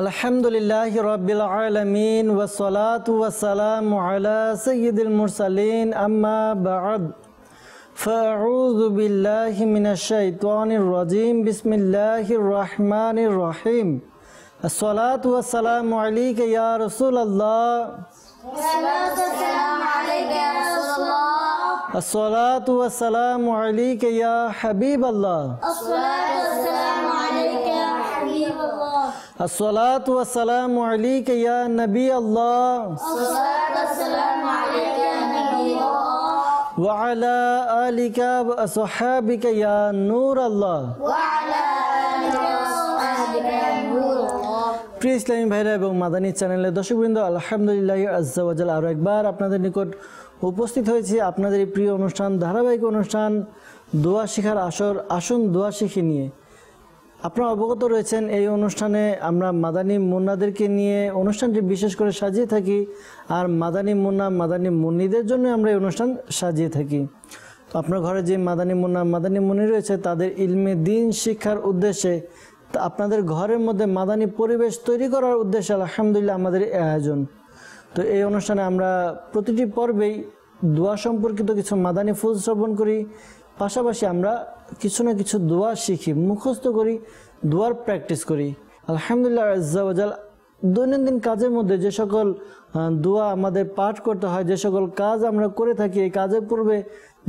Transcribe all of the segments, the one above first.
আলহামদুলিল্লাহি রাব্বিল আলামিন ওয়াসসালাতু ওয়াসসালামু আলা সাইয়্যিদিল মুরসালিন আম্মা বা'দ ফাআউযু বিল্লাহি মিনাশ শাইতানির রাজীম বিসমিল্লাহির রাহমানির রহিম আসসালাতু ওয়াসসালামু আলাইকা ইয়া রাসূলুল্লাহ আসসালাতু ওয়াসসালামু আলাইকা ইয়া হাবিবাল্লাহ الصلاة والسلام عليك يا نبي الله وعلى آلك وأصحابك يا نور الله প্রিয় ইসলামী ভাইরা এবং মাদানী চ্যানেলের দর্শকবৃন্দ, আলহামদুলিল্লাহ আজ্জা ওয়া জাল আরো একবার আপনাদের নিকট উপস্থিত হয়েছি আপনাদের এই প্রিয় অনুষ্ঠান, ধারাবাহিক অনুষ্ঠান দোয়া শিখার আসর। আসুন দোয়া শিখি নিয়ে। আপনারা অবগত রয়েছেন এই অনুষ্ঠানে আমরা মাদানী মুন্নাদেরকে নিয়ে অনুষ্ঠানটি বিশেষ করে সাজিয়ে থাকি, আর মাদানী মুন্না মাদানী মুন্নিদের জন্য আমরা এই অনুষ্ঠান সাজিয়ে থাকি। তো আপনার ঘরে যে মাদানী মুন্না মাদানী মুন্নি রয়েছে তাদের ইলমে দ্বীন শিক্ষার উদ্দেশ্যে, আপনাদের ঘরের মধ্যে মাদানী পরিবেশ তৈরি করার উদ্দেশ্যে আলহামদুলিল্লাহ আমাদের এই আয়োজন। তো এই অনুষ্ঠানে আমরা প্রতিটি পর্বেই দোয়া সম্পর্কিত কিছু মাদানী ফুল শ্রবণ করি, পাশাপাশি আমরা কিছু না কিছু দোয়া শিখি, মুখস্থ করি, দোয়ার প্র্যাকটিস করি। আলহামদুলিল্লাহ আজ্জা ওয়া জাল দৈনন্দিন কাজের মধ্যে যে সকল দোয়া আমাদের পাঠ করতে হয়, যে সকল কাজ আমরা করে থাকি, এই কাজের পূর্বে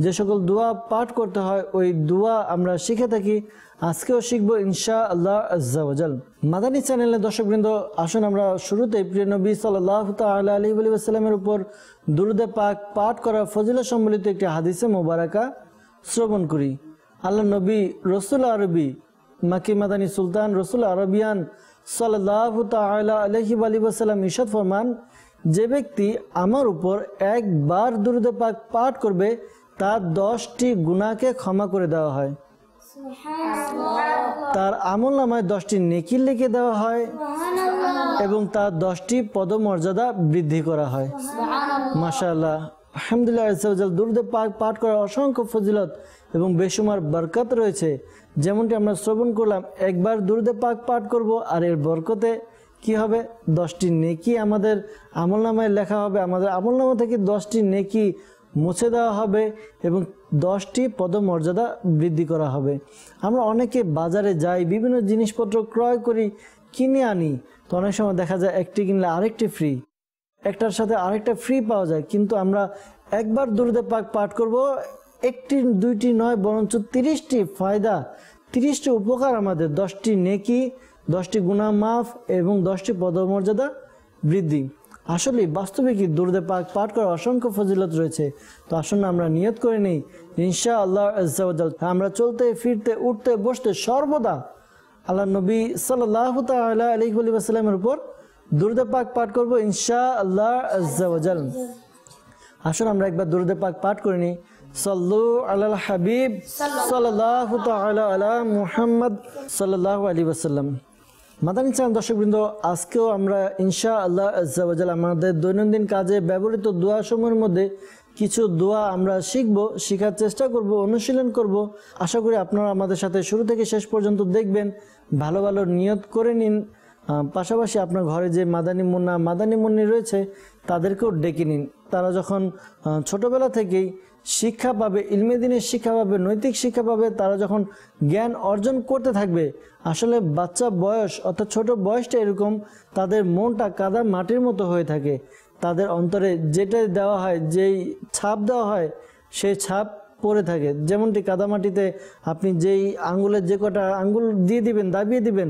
যে সকল দোয়া পাঠ করতে হয় ওই দোয়া আমরা শিখে থাকি। আজকেও শিখবো ইনশাআল্লাহ আজ্জা ওয়া জাল। মাদানী চ্যানেলের দর্শকবৃন্দ, আসুন আমরা শুরুতে প্রিয় নবী সাল্লাল্লাহু তাআলা আলাইহি ওয়া সাল্লামের উপর দুরূদে পাক পাঠ করা ফজিলত সম্বলিত একটি হাদিসে মোবারকা শ্রবণ করি। আল্লাহ নবী রসুল আরবি মাকি মাদানী সুলতান রসুল আরবিয়ান সাল্লাল্লাহু তাআলা আলাইহি ওয়া সাল্লাম ইরশাদ ফরমান, যে ব্যক্তি আমার উপর একবার দুরূদ পাক পাঠ করবে তার 10টি গুনাহকে ক্ষমা করে দেওয়া হয়, তার আমলনামায় 10টি নেকি লিখে দেওয়া হয় এবং তার 10টি পদমর্যাদা বৃদ্ধি করা হয়। মাশাআল্লাহ, আলহামদুলিল্লাহ আজ্জা ওয়া জাল দুরূদ পাক পাঠ করার অসংখ্য ফজিলত এবং বেশুমার বরকত রয়েছে। যেমনটি আমরা শ্রবণ করলাম, একবার দুরূদ পাক পাঠ করব আর এর বরকতে কি হবে, 10টি নেকি আমাদের আমলনামায় লেখা হবে, আমাদের আমলনামা থেকে 10টি নেকি মুছে দেওয়া হবে এবং 10টি পদমর্যাদা বৃদ্ধি করা হবে। আমরা অনেকে বাজারে যাই, বিভিন্ন জিনিসপত্র ক্রয় করি, কিনে আনি, তো অনেক সময় দেখা যায় একটি কিনলে আরেকটি ফ্রি, একটার সাথে আরেকটা ফ্রি পাওয়া যায়। কিন্তু আমরা একবার দুরূদ পাক পাঠ করব, একটি দুইটি নয় বরঞ্চ 30টি ফায়দা, 30টি উপকার আমাদের, 10টি নেকি, 10টি গুনাহ মাফ এবং 10টি পদমর্যাদা বৃদ্ধি। আসলে বাস্তবে কি দুরূদ পাক পাঠ করার অসংখ্য ফজিলত রয়েছে। তো আসুন আমরা নিয়ত করে নিই ইনশাআল্লাহ আজ্জা ওয়া জাল আমরা চলতে ফিরতে উঠতে বসতে সর্বদা আল্লাহ নবী সাল্লাল্লাহু তাআলা আলাইহি ওয়া সাল্লামের উপর দুরূদ পাক পাঠ করব ইনশাআল্লাহ আজ্জা ওয়া জাল। আসুন আমরা একবার দুরূদ পাক পাঠ করে নিই। সাল্লু আলাল হাবিব সাল্লাল্লাহু তাআলা আলা মুহাম্মদ সাল্লাল্লাহু আলাইহি ওয়াসাল্লাম। মাদানী চ্যানেল দর্শকবৃন্দ, আজকেও আমরা ইনশাআল্লাহ আজ্জা ওয়া জাল আমাদের দৈনন্দিন কাজে ব্যবহৃত দোয়া সমূহের মধ্যে কিছু দোয়া আমরা শিখব, শেখার চেষ্টা করব, অনুশীলন করব। আশা করি আপনারা আমাদের সাথে শুরু থেকে শেষ পর্যন্ত দেখবেন, ভালো ভালো নিয়ত করে নিন। পাশাপাশি আপনার ঘরে যে মাদানী মুন্না মাদানী মুন্নি রয়েছে তাদেরকেও ডেকে নিন। তারা যখন ছোটবেলা থেকেই শিক্ষা পাবে, ইলমে দ্বীনের শিক্ষা পাবে, নৈতিক শিক্ষা পাবে, তারা যখন জ্ঞান অর্জন করতে থাকবে, আসলে বাচ্চা বয়স অর্থাৎ ছোট বয়সটা এরকম, তাদের মনটা কাদা মাটির মতো হয়ে থাকে। তাদের অন্তরে যেটা দেওয়া হয়, যেই ছাপ দেওয়া হয় সেই ছাপ পড়ে থাকে। যেমনটি কাদামাটিতে আপনি যেই আঙ্গুলের যে কটা আঙ্গুল দিয়ে দিবেন, দাবিয়ে দিবেন,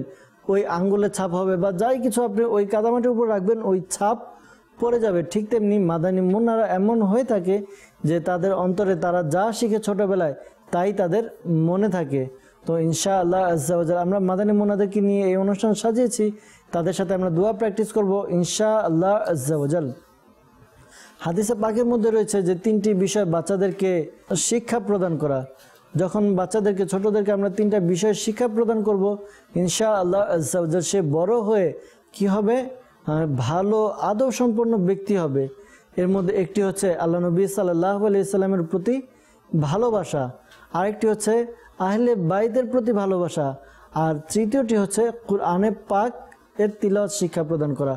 ওই আঙ্গুলের ছাপ হবে, বা যাই কিছু আপনি ওই কাদামাটির উপর রাখবেন ওই ছাপ পড়ে যাবে। ঠিক তেমনি মাদানী মুন্নারা এমন হয়ে থাকে যে তাদের অন্তরে তারা যা শিখে ছোটবেলায় তাই তাদের মনে থাকে। তো ইনশাআল্লাহ আজ্জা ওয়া জাল আমরা মাদানী মুন্নাদেরকে নিয়ে এই অনুষ্ঠান সাজিয়েছি, তাদের সাথে আমরা দোয়া প্র্যাকটিস করব ইনশাআল্লাহ আজ্জা ওয়া জাল। হাদিসে পাকের মধ্যে রয়েছে যে 3টি বিষয় বাচ্চাদেরকে শিক্ষা প্রদান করা। যখন বাচ্চাদেরকে ছোটদেরকে আমরা 3টা বিষয় শিক্ষা প্রদান করব ইনশাআল্লাহ আজ্জা ওয়া জাল, সে বড় হয়ে কি হবে, ভালো আদব সম্পন্ন ব্যক্তি হবে। এর মধ্যে একটি হচ্ছে আল্লাহ নবী সাল্লাল্লাহু আলাইহি সাল্লামের প্রতি ভালোবাসা, আরেকটি হচ্ছে আহলে বাইতের প্রতি ভালোবাসা, আর তৃতীয়টি হচ্ছে কুরআনে পাক এর তিলাওয়াত শিক্ষা প্রদান করা।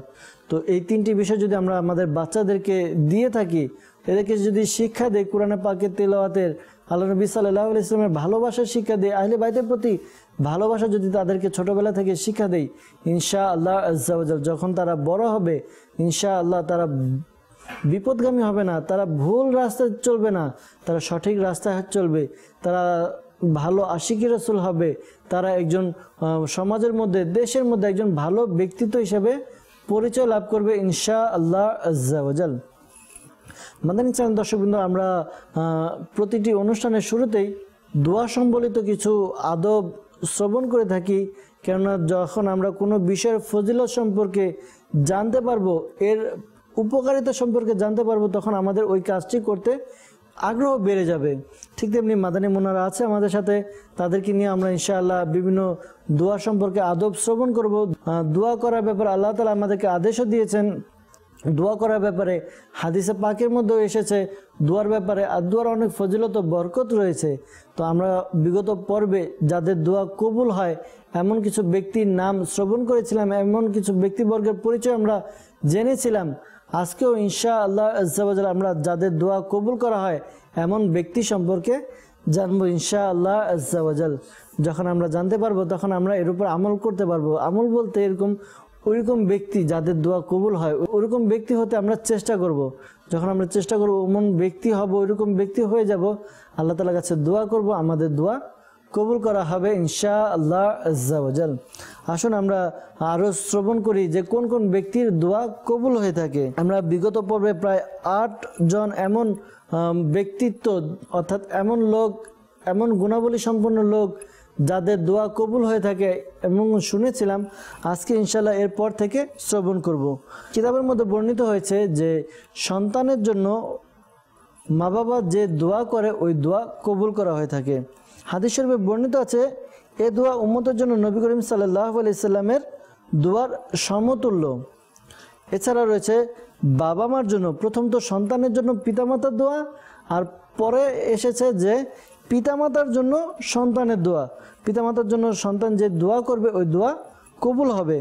তো এই তিনটি বিষয় যদি আমরা আমাদের বাচ্চাদেরকে দিয়ে থাকি, এদেরকে যদি শিক্ষা দেই কোরআনে পাকের তিলাওয়াতের, আল্লাহ নবী সাল্লাল্লাহু আলাইহি ওয়াসাল্লামের ভালোবাসার শিক্ষা দেই, আহলে বাইতের প্রতি ভালোবাসা যদি তাদেরকে ছোটবেলা থেকে শিক্ষা দেই, ইনশাআল্লাহ আজ্জা ওয়া জাল যখন তারা বড় হবে ইনশাআল্লাহ তারা বিপদগামী হবে না, তারা ভুল রাস্তায় চলবে না, তারা সঠিক রাস্তায় চলবে, তারা ভালো আশিকি রাসূল হবে, তারা একজন সমাজের মধ্যে দেশের মধ্যে একজন ভালো ব্যক্তিত্ব হিসেবে পরিচয় লাভ করবে ইনশাআল্লাহ আজ্জা ওয়া জাল। মাদানী চ্যানেল দর্শকবৃন্দ, আমরা প্রতিটি অনুষ্ঠানের শুরুতেই দোয়া সম্বলিত কিছু আদব শ্রবণ করে থাকি, কেননা যখন আমরা কোনো বিষয়ের ফজিলত সম্পর্কে জানতে পারবো, এর উপকারিতা সম্পর্কে জানতে পারবো, তখন আমাদের ওই কাজটি করতে আগ্রহ বেড়ে যাবে। ঠিক তেমনি মাদানী মুন্নারা আছে আমাদের সাথে, তাদেরকে নিয়ে আমরা ইনশাআল্লাহ বিভিন্ন দোয়া সম্পর্কে আদব শ্রবণ করব। দোয়া করার ব্যাপারে আল্লাহ তাআলা আমাদেরকে আদেশও দিয়েছেন, দোয়া করার ব্যাপারে হাদিসে পাকের মধ্যেও এসেছে দোয়ার ব্যাপারে, আর দোয়ার অনেক ফজিলত ও বরকত রয়েছে। তো আমরা বিগত পর্বে যাদের দোয়া কবুল হয় এমন কিছু ব্যক্তির নাম শ্রবণ করেছিলাম, এমন কিছু ব্যক্তিবর্গের পরিচয় আমরা জেনেছিলাম। আজকেও ইনশাআল্লাহ আজ্জা ওয়া জাল আমরা যাদের দোয়া কবুল করা হয় এমন ব্যক্তি সম্পর্কে জানবো ইনশাআল্লাহ আজ্জা ওয়া জাল। যখন আমরা জানতে পারবো তখন আমরা এর উপর আমল করতে পারবো। আমল বলতে এরকম ওইরকম ব্যক্তি যাদের দোয়া কবুল হয় ওইরকম ব্যক্তি হতে আমরা চেষ্টা করব। যখন আমরা চেষ্টা করবো এমন ব্যক্তি হব, ওইরকম ব্যক্তি হয়ে যাব, আল্লাহ তাআলার কাছে দোয়া করব, আমাদের দোয়া কবুল করা হবে ইনশাআল্লাহ আজ্জা ওয়া জাল। আসুন আমরা আরো শ্রবণ করি যে কোন কোন ব্যক্তির দোয়া কবুল হয়ে থাকে। আমরা বিগত পর্বে প্রায় 8 জন এমন ব্যক্তিত্ব অর্থাৎ এমন লোক, এমন গুণাবলী সম্পন্ন লোক যাদের দোয়া কবুল হয়ে থাকে এবং শুনেছিলাম। আজকে ইনশাআল্লাহ এরপর থেকে শ্রবণ করব। কিতাবের মধ্যে বর্ণিত হয়েছে যে সন্তানের জন্য মা বাবা যে দোয়া করে ওই দোয়া কবুল করা হয়ে থাকে। হাদিস শরীফে বর্ণিত আছে এ দোয়া উম্মতের জন্য নবী করিম সাল্লাল্লাহু আলাইহি সাল্লামের দোয়ার সমতুল্য। এছাড়া রয়েছে বাবা মার জন্য, প্রথম তো সন্তানের জন্য পিতামাতার দোয়া, আর পরে এসেছে যে পিতামাতার জন্য সন্তানের দোয়া। পিতামাতার জন্য সন্তান যে দোয়া করবে ওই দোয়া কবুল হবে।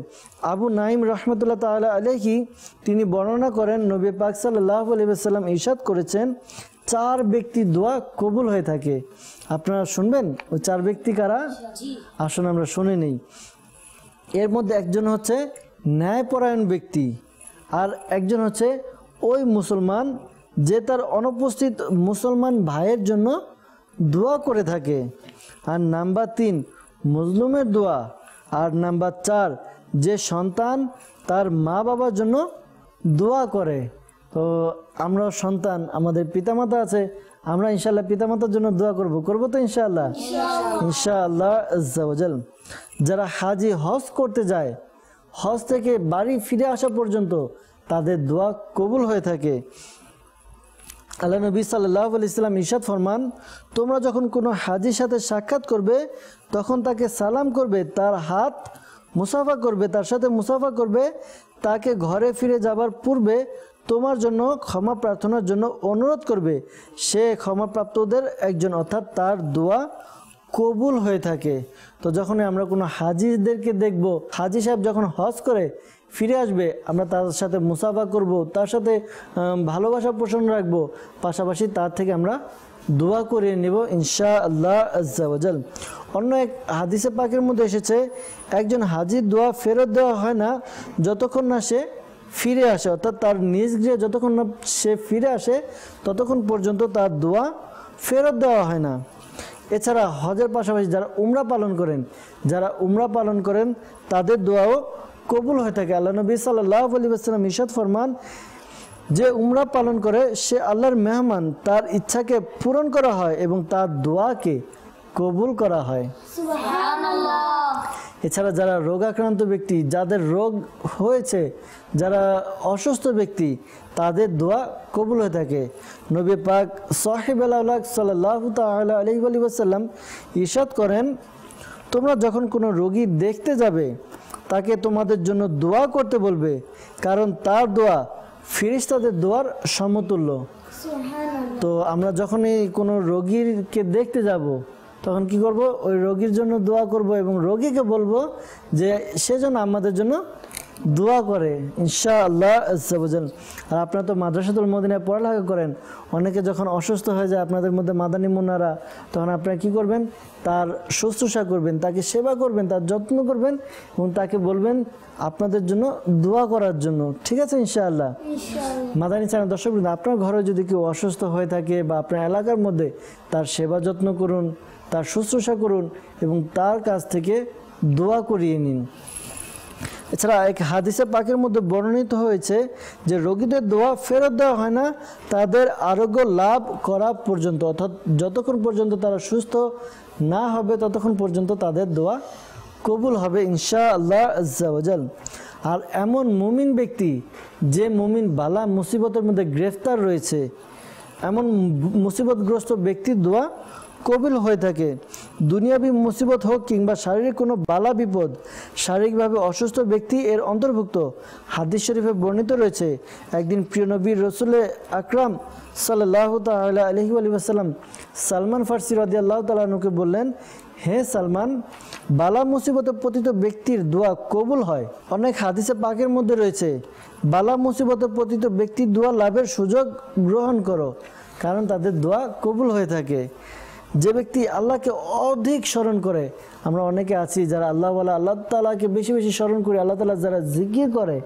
আবু নাইম রহমতুল্লাহ তাআলা আলাইহি তিনি বর্ণনা করেন নবী পাক সাল্লাল্লাহু আলাইহি ওয়াসাল্লাম ইরশাদ করেছেন 4 ব্যক্তি দোয়া কবুল হয়ে থাকে। আপনারা শুনবেন ওই 4 ব্যক্তি কারা? আসুন আমরা শুনে নেই। এর মধ্যে একজন হচ্ছে ন্যায়পরায়ণ ব্যক্তি, আর একজন হচ্ছে ওই মুসলমান যে তার অনুপস্থিত মুসলমান ভাইয়ের জন্য দোয়া করে থাকে, আর নাম্বার 3 মজলুমের দোয়া, আর নাম্বার 4 যে সন্তান তার মা বাবার জন্য দোয়া করে। তো আমরা সন্তান, আমাদের পিতামাতা আছে, আমরা ইনশাআল্লাহ পিতামাতার জন্য দোয়া করব তো ইনশাআল্লাহ ইনশাআল্লাহ আজ্জা ওয়া জাল। যারা হাজি হজ করতে যায়, হজ থেকে বাড়ি ফিরে আসা পর্যন্ত তাদের দোয়া কবুল হয়ে থাকে। আল্লাহ নবী সাল্লাল্লাহু আলাইহি ওয়াসাল্লাম ইরশাদ ফরমান, তোমরা যখন কোনো হাজির সাথে সাক্ষাৎ করবে তখন তাকে সালাম করবে, তার হাত মুসাফা করবে, তার সাথে মুসাফা করবে, তাকে ঘরে ফিরে যাবার পূর্বে তোমার জন্য ক্ষমা প্রার্থনার জন্য অনুরোধ করবে, সে ক্ষমাপ্রাপ্তদের একজন, অর্থাৎ তার দোয়া কবুল হয়ে থাকে। তো যখনই আমরা কোনো হাজিদেরকে দেখব, হাজি সাহেব যখন হজ করে ফিরে আসবে আমরা তার সাথে মুসাফা করব, তার সাথে ভালোবাসা পোষণ রাখবো, পাশাপাশি তার থেকে আমরা দোয়া করে নেব ইনশাআল্লাহ আজ্জা ওয়া জাল। অন্য এক হাদিসে পাকের মধ্যে এসেছে একজন হাজির দোয়া ফেরত দেওয়া হয় না যতক্ষণ না সে ফিরে আসে, অর্থাৎ তার নিজ গৃহে যতক্ষণ না সে ফিরে আসে ততক্ষণ পর্যন্ত তার দোয়া ফেরত দেওয়া হয় না। এছাড়া হজের পাশাপাশি যারা উমরা পালন করেন তাদের দোয়াও কবুল হয়ে থাকে। আল্লাহ নবী সাল্লাল্লাহু আলাইহি ওয়াসাল্লাম ইরশাদ ফরমান, যে উমরা পালন করে সে আল্লাহর মেহমান, তার ইচ্ছাকে পূরণ করা হয় এবং তার দোয়াকে কবুল করা হয়। সুবহানাল্লাহ। এছাড়া যারা রোগাক্রান্ত ব্যক্তি, যাদের রোগ হয়েছে, যারা অসুস্থ ব্যক্তি, তাদের দোয়া কবুল হয়ে থাকে। নবী পাক সাহিবুল আওলাদ সাল্লাল্লাহু তাআলা আলাইহি ওয়াসাল্লাম ইরশাদ করেন, তোমরা যখন কোনো রোগী দেখতে যাবে তাকে তোমাদের জন্য দোয়া করতে বলবে, কারণ তার দোয়া ফেরেশতাদের দোয়ার সমতুল্য। তো আমরা যখনই কোনো রোগীকে দেখতে যাব তখন কি করব? ওই রোগীর জন্য দোয়া করব এবং রোগীকে বলবো যে সে যেন আমাদের জন্য দোয়া করে ইনশাআল্লাহ আজ্জা ওয়াজাল। আর আপনারা তো মাদ্রাসাতুল মদিনায় পড়ালেখা করেন, অনেকে যখন অসুস্থ হয়ে যায় আপনাদের মধ্যে মাদানী মুন্নারা, তখন আপনারা কি করবেন, তার শুশ্রূষা করবেন, তাকে সেবা করবেন, তার যত্ন করবেন এবং তাকে বলবেন আপনাদের জন্য দোয়া করার জন্য, ঠিক আছে ইনশাআল্লাহ। মাদানী চ্যানেল দর্শক, আপনার ঘরে যদি কেউ অসুস্থ হয়ে থাকে বা আপনার এলাকার মধ্যে, তার সেবা যত্ন করুন, তার শুশ্রূষা করুন এবং তার কাছ থেকে দোয়া করিয়ে নিন। এছাড়া এক হাদিসে পাকের মধ্যে বর্ণিত হয়েছে যে রোগীদের দোয়া ফেরত দেওয়া হয় না তাদের আরোগ্য লাভ করা পর্যন্ত, অর্থাৎ যতক্ষণ পর্যন্ত তারা সুস্থ না হবে ততক্ষণ পর্যন্ত তাদের দোয়া কবুল হবে ইনশাআল্লাহ আজ্জা ওয়াজাল। আর এমন মুমিন ব্যক্তি যে মুমিন বালা মুসিবতের মধ্যে গ্রেফতার রয়েছে, এমন মুসিবতগ্রস্ত ব্যক্তির দোয়া কবুল হয়ে থাকে। দুনিয়াবি মুসিবত হোক কিংবা শারীরিক কোনো বালা বিপদ, শারীরিকভাবে অসুস্থ ব্যক্তি এর অন্তর্ভুক্ত। হাদিস শরীফে বর্ণিত রয়েছে, একদিন প্রিয় নবী রসুল আকরাম সাল্লাল্লাহু তাআলা আলাইহি ওয়াসাল্লাম সালমান ফারসি রাদিয়াল্লাহু তাআলা আনহুকে বললেন, হে সালমান, বালা মুসিবতে পতিত ব্যক্তির দোয়া কবুল হয়। অনেক হাদিসে পাকের মধ্যে রয়েছে, বালা মুসিবতে পতিত ব্যক্তির দোয়া লাভের সুযোগ গ্রহণ করো, কারণ তাদের দোয়া কবুল হয়ে থাকে। যে ব্যক্তি আল্লাহকে অধিক স্মরণ করে, আমরা অনেকে আছি যারা আল্লাহওয়ালা, আল্লাহ তাআলাকে বেশি বেশি স্মরণ করি, আল্লাহ তাআলা যারা জিকির করে,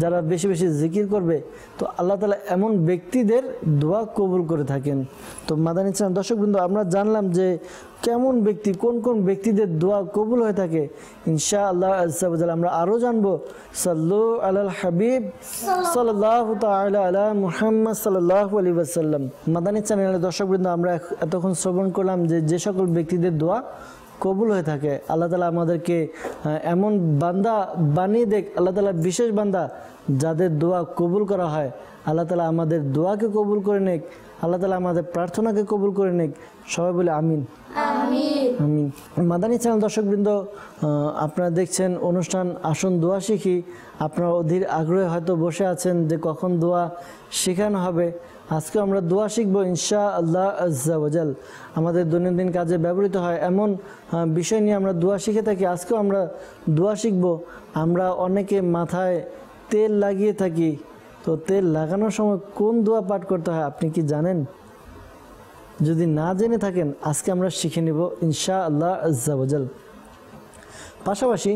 যারা বেশি বেশি জিকির করবে, তো আল্লাহ তাআলা এমন ব্যক্তিদের দোয়া কবুল করে থাকেন। তো মাদানী চ্যানেল দর্শকবৃন্দ, আমরা জানলাম যে কেমন ব্যক্তি, কোন কোন ব্যক্তিদের দোয়া কবুল হয়ে থাকে। ইনশাআল্লাহ আজ্জা ওয়াজাল আমরা আরও জানবো। সাল্লু আলাল হাবিব সাল্লাল্লাহু তাআলা আলা মুহাম্মদ সাল্লাল্লাহু আলাইহি ওয়াসাল্লাম। মাদানী চ্যানেলের দর্শকবৃন্দ, আমরা এতক্ষণ শ্রবণ করলাম যে সকল ব্যক্তিদের দোয়া কবুল হয়ে থাকে। আল্লাহ তাআলা আমাদেরকে এমন বান্দা বানিয়ে দেখ, আল্লাহ তাআলা বিশেষ বান্দা যাদের দোয়া কবুল করা হয়। আল্লাহ তাআলা আমাদের দোয়াকে কবুল করে নেক, আল্লাহ তাআলা আমাদের প্রার্থনাকে কবুল করে নেক। সবাই বলে আমিন আমিন। মাদানী চ্যানেল দর্শকবৃন্দ, আপনারা দেখছেন অনুষ্ঠান আসুন দোয়া শিখি। আপনারা অধীর আগ্রহে হয়তো বসে আছেন যে কখন দোয়া শেখানো হবে। আজকে আমরা দোয়া শিখবো ইনশাআল্লাহ আজ্জা ওয়াজাল। আমাদের দৈনন্দিন কাজে ব্যবহৃত হয় এমন বিষয় নিয়ে আমরা দোয়া শিখে থাকি। আজকেও আমরা দোয়া শিখবো। আমরা অনেকে মাথায় তেল লাগিয়ে থাকি, তো তেল লাগানোর সময় কোন দোয়া পাঠ করতে হয় আপনি কি জানেন? যদি না জেনে থাকেন আজকে আমরা শিখে নিব ইনশাআল্লাহ আজ্জা ওয়াজাল। পাশাপাশি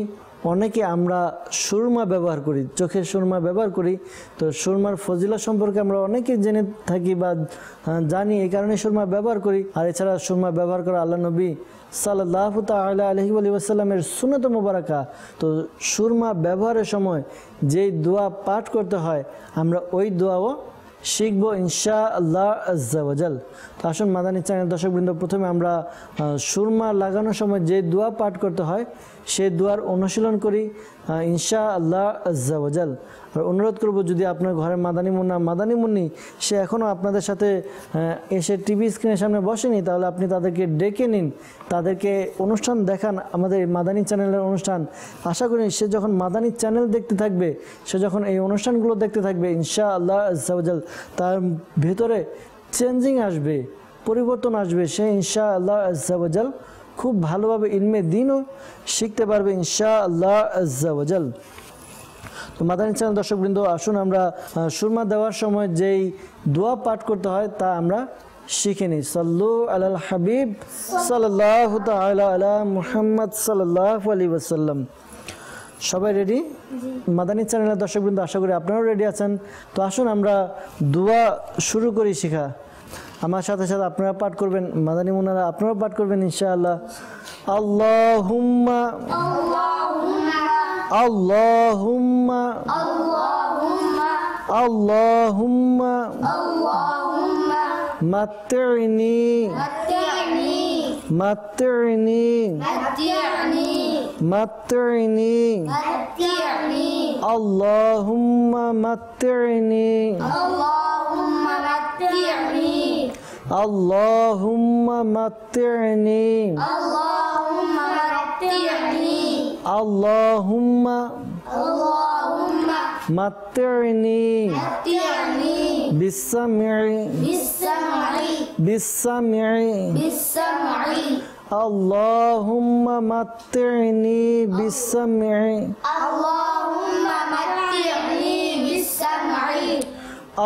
অনেকে আমরা সুরমা ব্যবহার করি, চোখের সুরমা ব্যবহার করি। তো সুরমার ফজিলা সম্পর্কে আমরা অনেকে জেনে থাকি বা জানি, এই কারণে সুরমা ব্যবহার করি। আর এছাড়া সুরমা ব্যবহার করা আল্লাহ নবী সাল্লাল্লাহু তাআলা আলাইহি ওয়াসাল্লামের সুন্নাত মুবারাকা। তো সুরমা ব্যবহারের সময় যেই দোয়া পাঠ করতে হয় আমরা ওই দোয়াও শিখবো ইনশাআল্লাহ আজ্জা ওয়াজাল। তো আসুন মাদানী চ্যানেল দর্শকবৃন্দ, প্রথমে আমরা সুরমা লাগানোর সময় যে দোয়া পাঠ করতে হয় সেই দোয়ার অনুশীলন করি ইনশাআল্লাহ আজ্জা ওয়াজাল। আর অনুরোধ করব, যদি আপনার ঘরে মাদানী মুন্না মাদানী মুন্নি সে এখনও আপনাদের সাথে এসে টিভি স্ক্রিনের সামনে বসেনি, তাহলে আপনি তাদেরকে ডেকে নিন, তাদেরকে অনুষ্ঠান দেখান, আমাদের মাদানী চ্যানেলের অনুষ্ঠান। আশা করি সে যখন মাদানী চ্যানেল দেখতে থাকবে, সে যখন এই অনুষ্ঠানগুলো দেখতে থাকবে, ইনশাআল্লাহ আজ্জা ওয়াজাল তার ভেতরে চেঞ্জিং আসবে, পরিবর্তন আসবে। সে ইনশাআল্লাহ আজ্জা ওয়াজাল খুব ভালোভাবে ইলমে দ্বীনও শিখতে পারবে ইনশাআল্লাহ আজ্জা ওয়াজাল। তো মাদানী চ্যানেল দর্শকবৃন্দ, আসুন আমরা সুরমা দেওয়ার সময় যেই দোয়া পাঠ করতে হয় তা আমরা শিখে নিই। সাল্লু আলাল হাবিব সাল্লাল্লাহু তাআলা আলা মুহাম্মদ সাল্লাল্লাহু আলাইহি ওয়াসাল্লাম। সবাই রেডি? মাদানী চ্যানেলের দর্শকবৃন্দ, আশা করি আপনারাও রেডি আছেন। তো আসুন আমরা দোয়া শুরু করি শেখা। আমার সাথে সাথে আপনারা পাঠ করবেন, মাদানী মুন্নারা আপনারাও পাঠ করবেন ইনশাআল্লাহ। আল্লাহুম্মা আল্লাহুম্মা আল্লাহুম্মা মাত্তি'নি মাত্তি'নি মাত্তি'নি আল্লাহুম্মা মাত্তি'নি Allahumma matti'ni Allahumma matti'ni bis-sam'i Allahumma matti'ni bis-sam'i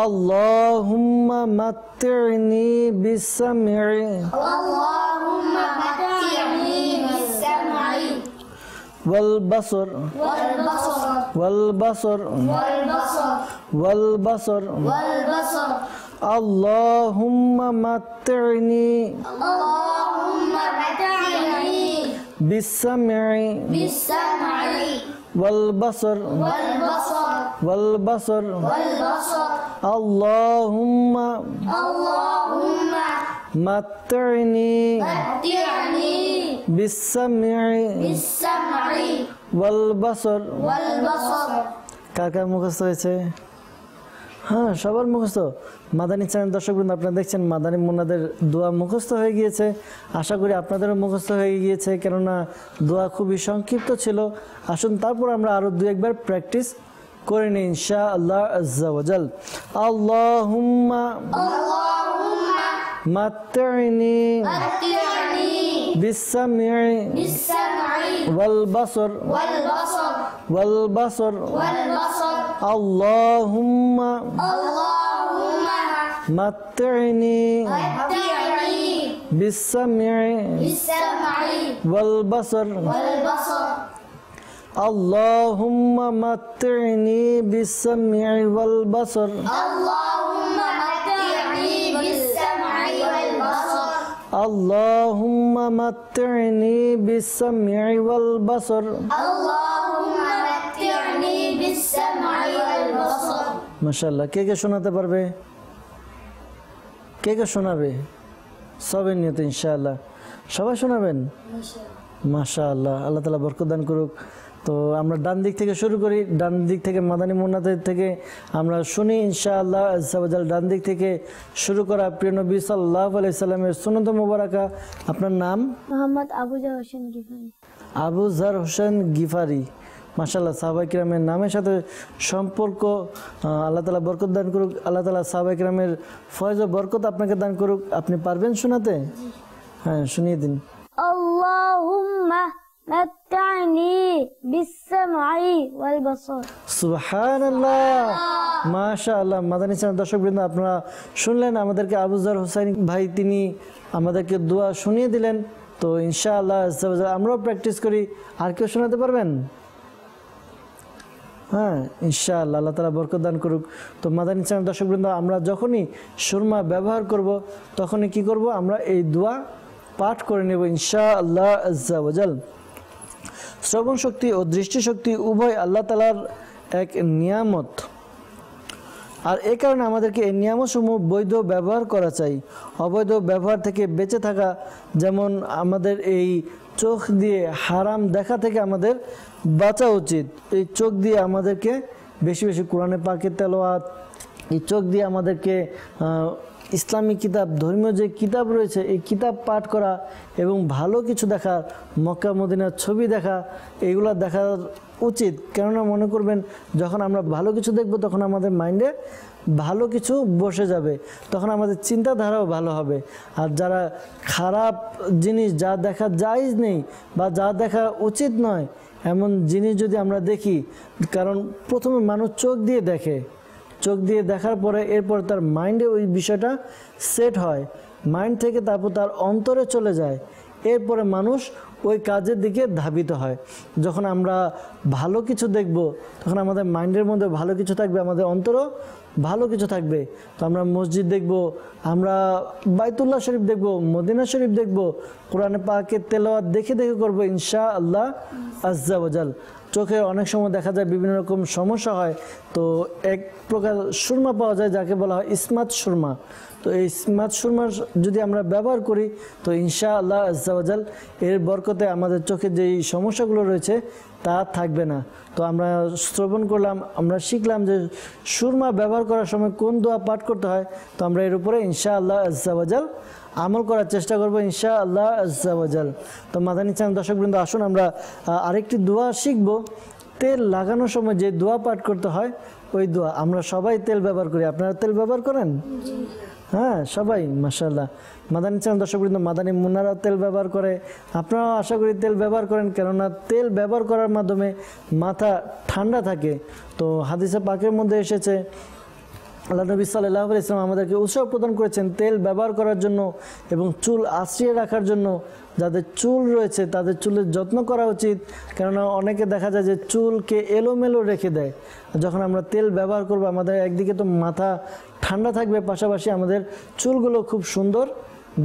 আল্লাহুম্মা মাত্তি'নি বিস-সাম'i اللهم متعني بالسمع والبصر والبصر والبصر والبصر والبصر والبصر اللهم متعني اللهم متعني بالسمع بالسمع والبصر والبصر والبصر والبصر اللهم اللهم متعني متعني بالسمع بالسمع والبصر والبصر কার কার মুখস্থ হয়েছে? হ্যাঁ, সবার মুখস্থ। মাদানী চ্যানেল দর্শকবৃন্দ, আপনারা দেখছেন মাদানী মুন্নাদের দোয়া মুখস্থ হয়ে গিয়েছে। আশা করি আপনাদেরও মুখস্থ হয়ে গিয়েছে, কেননা দোয়া খুবই সংক্ষিপ্ত ছিল। আসুন তারপর আমরা আরো দুই একবার প্র্যাকটিস করে নিই ইনশাআল্লাহ আজ্জা ওয়া জাল। আল্লাহুম্মা মাত্তি'নি متعني বিস-সাম'i بالسمع ওয়াল বাসর والبصر ওয়াল বাসর والبصر আল্লাহুম্মা اللهم মাত্তি'নি متعني বিস-সাম'i بالسمع ওয়াল বাসর والبصر আল্লাহুম্মা মাত্তি'নি বিস-সাম'i ওয়াল বাসর اللهم متعني بالسمع والبصر اللهم متعني بالسمع والبصر اللهم متعني بالسمع والبصر মাশাআল্লাহ। কে কে শোনাতে পারবে? কে কে শোনাবে? সবের নিয়ত ইনশাআল্লাহ সবাই শোনাবেন। মাশাআল্লাহ, আল্লাহ তাআলা বরকত দান করুক। তো আমরা ডান দিক থেকে শুরু করি। ডান দিক থেকে মাদানী মুন্নাদের থেকে আমরা শুনি ইনশাআল্লাহ আজ্জা ওয়া জাল। ডান দিক থেকে শুরু করা প্রিয় নবী সাল্লাল্লাহু আলাইহি সাল্লামের সুন্নত মোবারকা। আপনার নাম? মোহাম্মদ আবুজার হোসেন গিফারি। আবু জার হোসেন গিফারি। মাশাআল্লাহ, সাহাবায়ে কিরামের নামের সাথে সম্পর্ক। আল্লাহ তাআলা বরকত দান করুক। আল্লাহ তাআলা সাহাবায়ে কিরামের ফয়জ ও বরকত আপনাকে দান করুক। আপনি পারবেন শোনাতে? হ্যাঁ, শুনিয়ে দিন। আল্লাহুম্মা মাত্তা'নি বিস-সাম'i ওয়াল বাসর। সুবহানাল্লাহ, মাশাআল্লাহ। মাদানী চ্যানেল দর্শকবৃন্দ, আপনারা শুনলেন আমাদেরকে আবু জার হোসেন ভাই, তিনি আমাদেরকে দোয়া শুনিয়ে দিলেন। তো ইনশাআল্লাহ আজ্জা ওয়া জাল আমরাও প্র্যাকটিস করি। আর কেউ শোনাতে পারবেন? হ্যাঁ, ইনশাআল্লাহ আল্লাহ তাআলা বরকত দান করুক। তো মাদানী চ্যানেল দর্শকবৃন্দ, আমরা যখনই সুরমা ব্যবহার করব তখনই কি করব? আমরা এই দোয়া পাঠ করে নেব ইনশাআল্লাহ আজ্জা ওয়া জাল। শ্রবণ শক্তি ও দৃষ্টিশক্তি উভয় আল্লাহ তাআলার এক নিয়ামত, আর এ কারণে আমাদেরকে এই নিয়ামতসমূহ বৈধ ব্যবহার করা চাই। অবৈধ ব্যবহার থেকে বেঁচে থাকা, যেমন আমাদের এই চোখ দিয়ে হারাম দেখা থেকে আমাদের বাঁচা উচিত। এই চোখ দিয়ে আমাদেরকে বেশি বেশি কোরআনে পাকের তেলাওয়াত, এই চোখ দিয়ে আমাদেরকে ইসলামী কিতাব, ধর্মীয় যে কিতাব রয়েছে এই কিতাব পাঠ করা এবং ভালো কিছু দেখা, মক্কা মদিনার ছবি দেখা, এইগুলো দেখা উচিত। কেননা মনে করবেন, যখন আমরা ভালো কিছু দেখব তখন আমাদের মাইন্ডে ভালো কিছু বসে যাবে, তখন আমাদের চিন্তাধারাও ভালো হবে। আর যারা খারাপ জিনিস, যা দেখা জায়েজ নেই বা যা দেখা উচিত নয়, এমন জিনিস যদি আমরা দেখি, কারণ প্রথমে মানুষ চোখ দিয়ে দেখে, চোখ দিয়ে দেখার পরে এরপর তার মাইন্ডে ওই বিষয়টা সেট হয়, মাইন্ড থেকে তারপর তার অন্তরে চলে যায়, এরপরে মানুষ ওই কাজের দিকে ধাবিত হয়। যখন আমরা ভালো কিছু দেখব তখন আমাদের মাইন্ডের মধ্যে ভালো কিছু থাকবে, আমাদের অন্তরও ভালো কিছু থাকবে। তো আমরা মসজিদ দেখব, আমরা বাইতুল্লাহ শরীফ দেখব, মদিনা শরীফ দেখব, কোরআনে পাকের তেলাওয়াত দেখে দেখে করবো ইনশাআল্লাহ আজ্জা ওয়া জাল। চোখে অনেক সময় দেখা যায় বিভিন্ন রকম সমস্যা হয়, তো এক প্রকার সুরমা পাওয়া যায় যাকে বলা হয় ইসমাত সুরমা। তো এই ইসমাত সুরমার যদি আমরা ব্যবহার করি তো ইনশাআল্লাহ আজ্জা ওয়া জাল এর বরকতে আমাদের চোখে যেই সমস্যাগুলো রয়েছে তা থাকবে না। তো আমরা শ্রবণ করলাম, আমরা শিখলাম যে সুরমা ব্যবহার করার সময় কোন দোয়া পাঠ করতে হয়। তো আমরা এর উপরে ইনশাআল্লাহ আজ্জা ওয়া জাল আমল করার চেষ্টা করবো ইনশাআল্লাহ আজ্জা ওয়া জাল। তো মাদানী চ্যানেল দর্শকবৃন্দ, আসুন আমরা আরেকটি দোয়া শিখব। তেল লাগানোর সময় যে দোয়া পাঠ করতে হয় ওই দোয়া। আমরা সবাই তেল ব্যবহার করি, আপনারা তেল ব্যবহার করেন? হ্যাঁ, সবাই মাশাআল্লাহ। মাদানী চ্যানেল দর্শকবৃন্দ, মাদানী মুন্নারা তেল ব্যবহার করে, আপনারাও আশা করি তেল ব্যবহার করেন, কেননা তেল ব্যবহার করার মাধ্যমে মাথা ঠান্ডা থাকে। তো হাদিসে পাকের মধ্যে এসেছে আল্লাহ নবী সাল্লাল্লাহু আলাইহি ওয়াসাল্লাম আমাদেরকে উৎসাহ প্রদান করেছেন তেল ব্যবহার করার জন্য এবং চুল আশ্রিয়ে রাখার জন্য। যাদের চুল রয়েছে তাদের চুলের যত্ন করা উচিত, কেননা অনেকে দেখা যায় যে চুলকে এলোমেলো রেখে দেয়। যখন আমরা তেল ব্যবহার করব আমাদের একদিকে তো মাথা ঠান্ডা থাকবে, পাশাপাশি আমাদের চুলগুলো খুব সুন্দর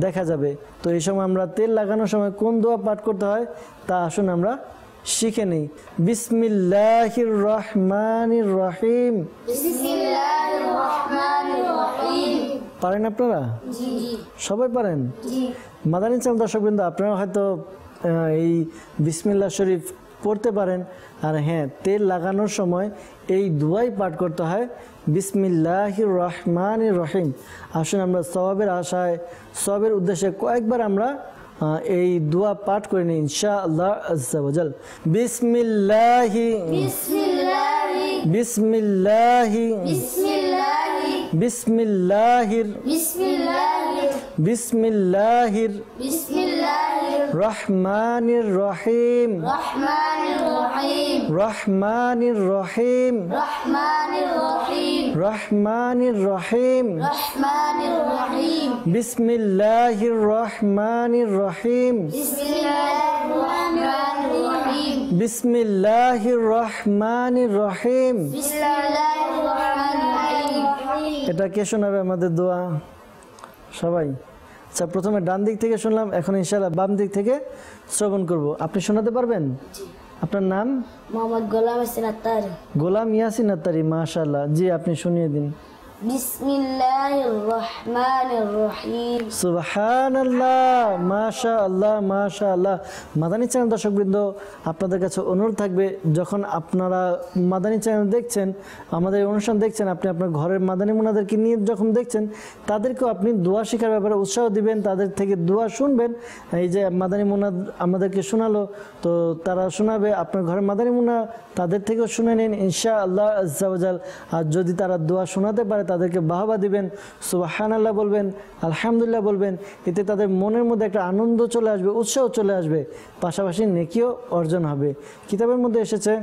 দেখা যাবে। তো এই সময় আমরা তেল লাগানোর সময় কোন দোয়া পাঠ করতে হয় তা আসুন আমরা শিখে নিই। বিসমিল্লাহির রহমানির রহিম। বিসমিল্লাহির রহমানির রহিম। পারেন আপনারা? জি জি সবাই পারেন? জি। মাদানী চ্যানেল দর্শকবৃন্দ, আপনারা হয়তো এই বিসমিল্লাহ শরীফ পড়তে পারেন। আর হ্যাঁ, তেল লাগানোর সময় এই দুয়াই পাঠ করতে হয়, বিসমিল্লাহির রহমানির রহিম। আসুন আমরা সওয়াবের আশায়, সওয়াবের উদ্দেশ্যে কয়েকবার আমরা এই দোয়া পাঠ করে নিই ইনশাআল্লাহ আজ্জা ওয়াজাল। বিসমিল্লাহি বিসমিল্লাহি বিসমিল্লাহি বিসমিল্লাহি বিসমিল্লাহির বিসমিল্লাহির বিসমিল্লাহির বিসমিল্লাহির রহমানির রহিম রহমানির রহিম রহমানির রহিম রহমানির রহিম রহমানির রহিম রহমানির রহিম বিসমিল্লাহির রহমানির রহিম বিসমিল্লাহির রহমানির রহিম বিসমিল্লাহির রহমানির রহিম। বিসমিল্লাহির রহমানির রহিম। এটা কে শোনাবে আমাদের দোয়া? সবাই? আচ্ছা, প্রথমে ডান দিক থেকে শুনলাম, এখন ইনশাআল্লাহ বাম দিক থেকে শ্রবণ করব। আপনি শোনাতে পারবেন? আপনার নাম? মোহাম্মদ গোলাম হোসেন আত্তারি। গোলাম ইয়াসিন আত্তারি, মাশাআল্লাহ। জি, আপনি শুনিয়ে দিন। বিসমিল্লাহির রহমানির রহিম। সুবহানাল্লাহ, মাশাআল্লাহ, মাশাআল্লাহ। মাদানী চ্যানেল দর্শকবৃন্দ, আপনাদের কাছে অনুরোধ থাকবে, যখন আপনারা মাদানী চ্যানেল দেখছেন, আমাদের এই অনুষ্ঠান দেখছেন, আপনি আপনার ঘরের মাদানী মুনাদেরকে নিয়ে যখন দেখছেন, তাদেরকেও আপনি দোয়া শেখার ব্যাপারে উৎসাহ দিবেন, তাদের থেকে দোয়া শুনবেন। এই যে মাদানী মুনাদ আমাদেরকে শোনালো, তো তারা শোনাবে, আপনার ঘরের মাদানী মুনা তাদের থেকেও শুনে নিন ইনশাআল্লাহ আজ্জা ওয়াজাল। আর যদি তারা দোয়া শোনাতে পারে তাদেরকে বাহবা দিবেন, সুবহানাল্লাহ বলবেন, আলহামদুলিল্লাহ বলবেন। এতে তাদের মনের মধ্যে একটা আনন্দ চলে আসবে, উৎসাহ চলে আসবে, পাশাপাশি নেকিও অর্জন হবে। কিতাবের মধ্যে এসেছে,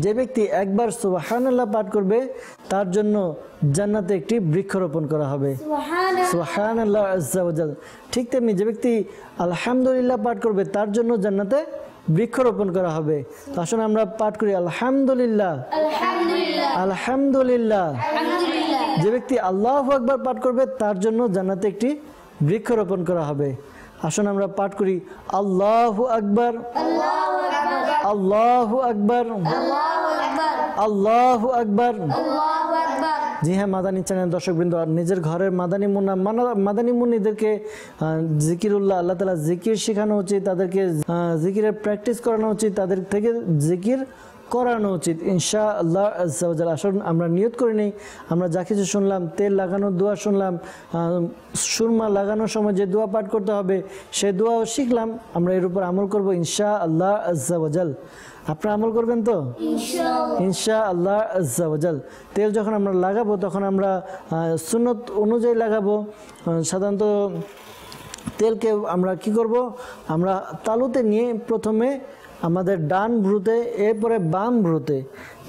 যে ব্যক্তি একবার সুবহানাল্লাহ পাঠ করবে তার জন্য জান্নাতে একটি বৃক্ষরোপণ করা হবে। সুবহানাল্লাহ আজ্জা ওয়াজাল। ঠিক তেমনি যে ব্যক্তি আলহামদুলিল্লাহ পাঠ করবে তার জন্য জান্নাতে বৃক্ষরোপণ করা হবে। তো আসুন আমরা পাঠ করি, আলহামদুলিল্লাহ আলহামদুলিল্লাহ আলহামদুলিল্লাহ। আলহামদুলিল্লাহ। যে ব্যক্তি আল্লাহু আকবার পাঠ করবে তার জন্য জান্নাতে একটি বৃক্ষরোপণ করা হবে। আসুন আমরা পাঠ করি, আল্লাহু আকবার আল্লাহু আকবার আল্লাহু আকবার আল্লাহু আকবার আল্লাহু আকবার। আল্লাহু আকবার। জি হ্যাঁ, মাদানী চ্যানেল দর্শকবৃন্দ, নিজের ঘরের মাদানী মুন্নিদেরকে জিকিরুল্লাহ, আল্লাহ তাআলা জিকির শেখানো উচিত, তাদেরকে জিকিরের প্র্যাকটিস করানো উচিত, তাদের থেকে জিকির করানো উচিত ইনশাআল্লাহ আজ্জা ওয়াজাল। আসুন আমরা নিয়ত করে নিই, আমরা যা কিছু শুনলাম, তেল লাগানোর দোয়া শুনলাম, সুরমা লাগানোর সময় যে দোয়া পাঠ করতে হবে সে দোয়াও শিখলাম, আমরা এর উপর আমল করবো ইনশাআল্লাহ আজ্জা ওয়াজাল। আপনারা আমল করবেন তো ইনশাআল্লাহ আজ্জা ওয়াজাল। তেল যখন আমরা লাগাবো তখন আমরা সুন্নত অনুযায়ী লাগাবো। সাধারণত তেলকে আমরা কি করব, আমরা তালুতে নিয়ে প্রথমে আমাদের ডান ভ্রুতে, এরপরে বাম ভ্রুতে,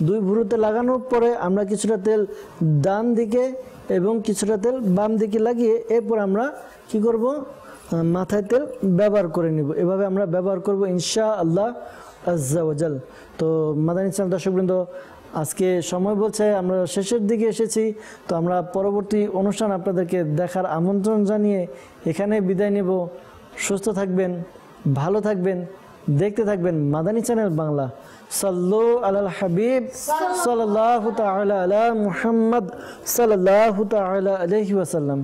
দুই ভ্রুতে লাগানোর পরে আমরা কিছুটা তেল ডান দিকে এবং কিছুটা তেল বাম দিকে লাগিয়ে এরপর আমরা কি করব, মাথায় তেল ব্যবহার করে নিব। এভাবে আমরা ব্যবহার করব ইনশাআল্লাহ আজ্জা ওয়াজাল। তো মাদানী চ্যানেল দর্শকবৃন্দ, আজকে সময় বলছে আমরা শেষের দিকে এসেছি, তো আমরা পরবর্তী অনুষ্ঠান আপনাদেরকে দেখার আমন্ত্রণ জানিয়ে এখানে বিদায় নেব। সুস্থ থাকবেন, ভালো থাকবেন, দেখতে থাকবেন মাদানী চ্যানেল বাংলা। সাল্লু আলাল হাবিব সাল্লাল্লাহু তাআলা আলা মুহাম্মদ সাল্লাল্লাহু তাআলা আলাইহি ওয়াসাল্লাম।